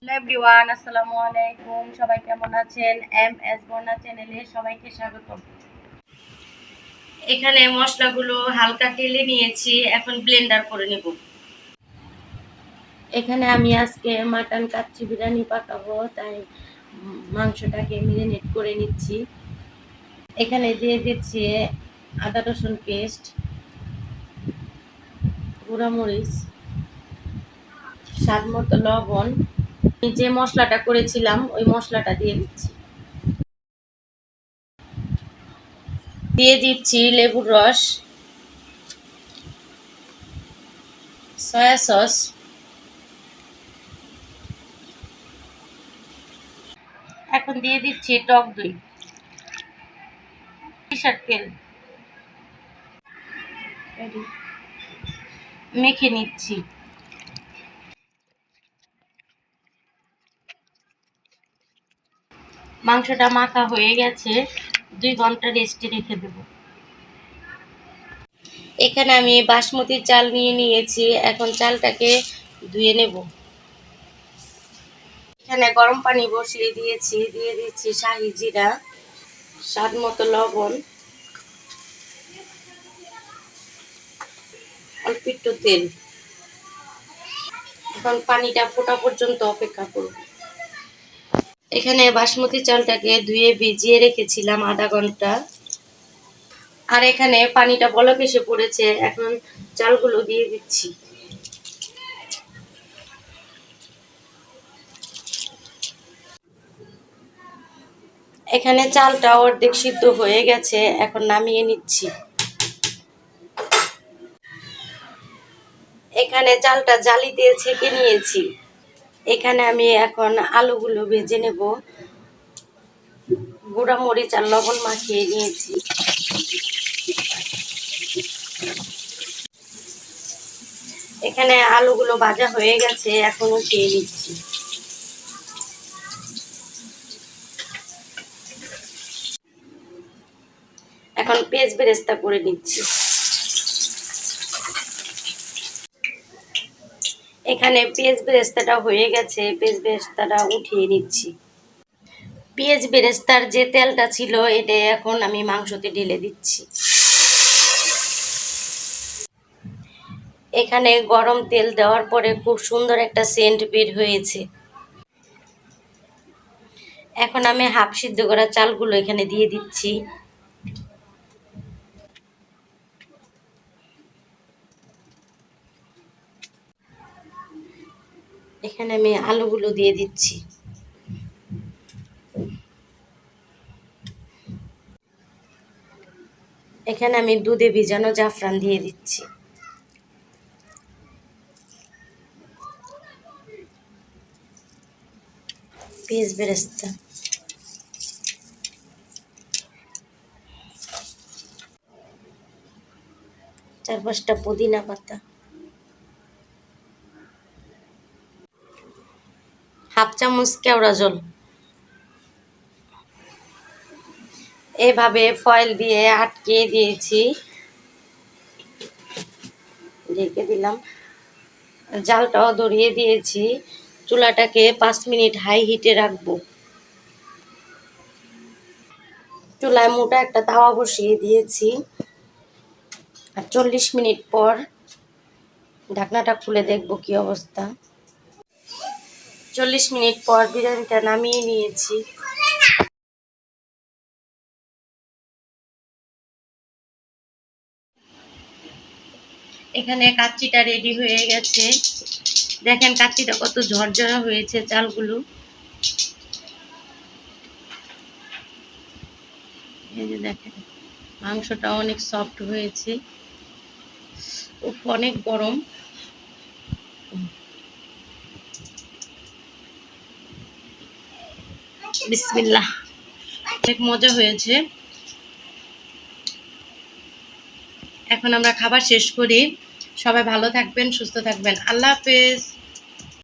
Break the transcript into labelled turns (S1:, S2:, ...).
S1: Hello everyone, আসসালামু আলাইকুম। সবাই কেমন আছেন? এমএস বন্যা চ্যানেলে সবাইকে স্বাগতম। এখানে মশলাগুলো হালকা তেলে নিয়েছি, এখন ব্লেন্ডার করে নেব। এখানে আমি আজকে মাটন কাচ্চি বিরিয়ানি পাকাবো, তাই মাংসটাকে মেরিনেট করে নিচ্ছি। এখানে দিয়ে দিচ্ছি আদা রসুন পেস্ট, গুঁড়া মরিচ, স্বাদ মতো লবণ। যে মশলাটা করেছিলাম ওই মশলাটা দিয়ে দিচ্ছি। দিয়ে দিচ্ছি লেবুর রস, সয়া সস, এখন দিয়ে দিচ্ছি টক দই, সরিষার তেল, মেখে নিচ্ছি। মাংসটা মাখা হয়ে গেছে, 2 ঘন্টা রেস্টে রেখে দেব। এখানে আমি বাসমতি চাল নিয়ে নিয়েছি, এখন চালটাকে ধুয়ে নেব। এখানে গরম পানি বসিয়ে দিয়েছি, দিয়ে দিচ্ছি শাহি জিরা, স্বাদ মতো লবণ, অল্প একটু তেল। এখন পানিটা ফোটা পর্যন্ত অপেক্ষা করব। এখানে বাসমতি চালটাকে ধুয়ে ভিজিয়ে রেখেছিলাম আধা ঘন্টা, আর এখানে পানিটা বলক এসে পড়েছে, এখন চালগুলো দিয়ে দিচ্ছি। এখানে চালটা অর্ধেক সিদ্ধ হয়ে গেছে, এখন নামিয়ে নিচ্ছি। এখানে চালটা জালি দিয়ে ছেঁকে নিয়েছি। এখানে আমি এখন আলুগুলো ভেজে নেব। গুঁড়া মরিচ আর লবণ মাখিয়ে নিয়েছি। এখানে আলুগুলো ভাজা হয়ে গেছে, এখন উঠিয়ে নিচ্ছি। এখন পেঁয়াজ বেরেস্তা করে নিচ্ছি। এখানে পেঁয়াজ বেরেস্তাটা হয়ে গেছে, পেঁয়াজ বেরেস্তাটা উঠিয়ে নিচ্ছি। পেঁয়াজ বেরেস্তার যে তেলটা ছিল এটা এখন আমি মাংসতে ঢেলে দিচ্ছি। এখানে গরম তেল দেওয়ার পরে খুব সুন্দর একটা সেন্ট বের হয়েছে। এখন আমি হাফ সিদ্ধ করা চালগুলো এখানে দিয়ে দিচ্ছি। এখানে আমি আলুগুলো দিয়ে দিচ্ছি। এখানে আমি দুধে ভিজানো জাফরান দিয়ে দিচ্ছি। পেঁয়াজ বেরেস্তা, 4-5টা পুদিনা পাতা, হাফ চামচ কেওড়া জল। এভাবে ফয়েল দিয়ে আটকে দিয়েছি, ঢেকে দিলাম। জালটাও ধরিয়ে দিয়েছি। চুলাটাকে 5 মিনিট হাই হিটে রাখবো। চুলায় মোটা একটা তাওয়া বসিয়ে দিয়েছি, আর 40 মিনিট পর ঢাকনাটা খুলে দেখবো কি অবস্থা। 40 মিনিট পর বিরিয়ানিটা নামিয়ে নিয়েছি। এখানে কাচ্চিটা রেডি হয়ে গেছে। দেখেন কাচ্চিটা কত ঝরঝরা হয়েছে চালগুলো। এই যে দেখেন মাংসটা অনেক সফট হয়েছে, অনেক গরম। বিসমিল্লাহ, অনেক মজা হয়েছে। এখন আমরা খাবার শেষ করি। সবাই ভালো থাকবেন, সুস্থ থাকবেন। আল্লাহ হাফেজ।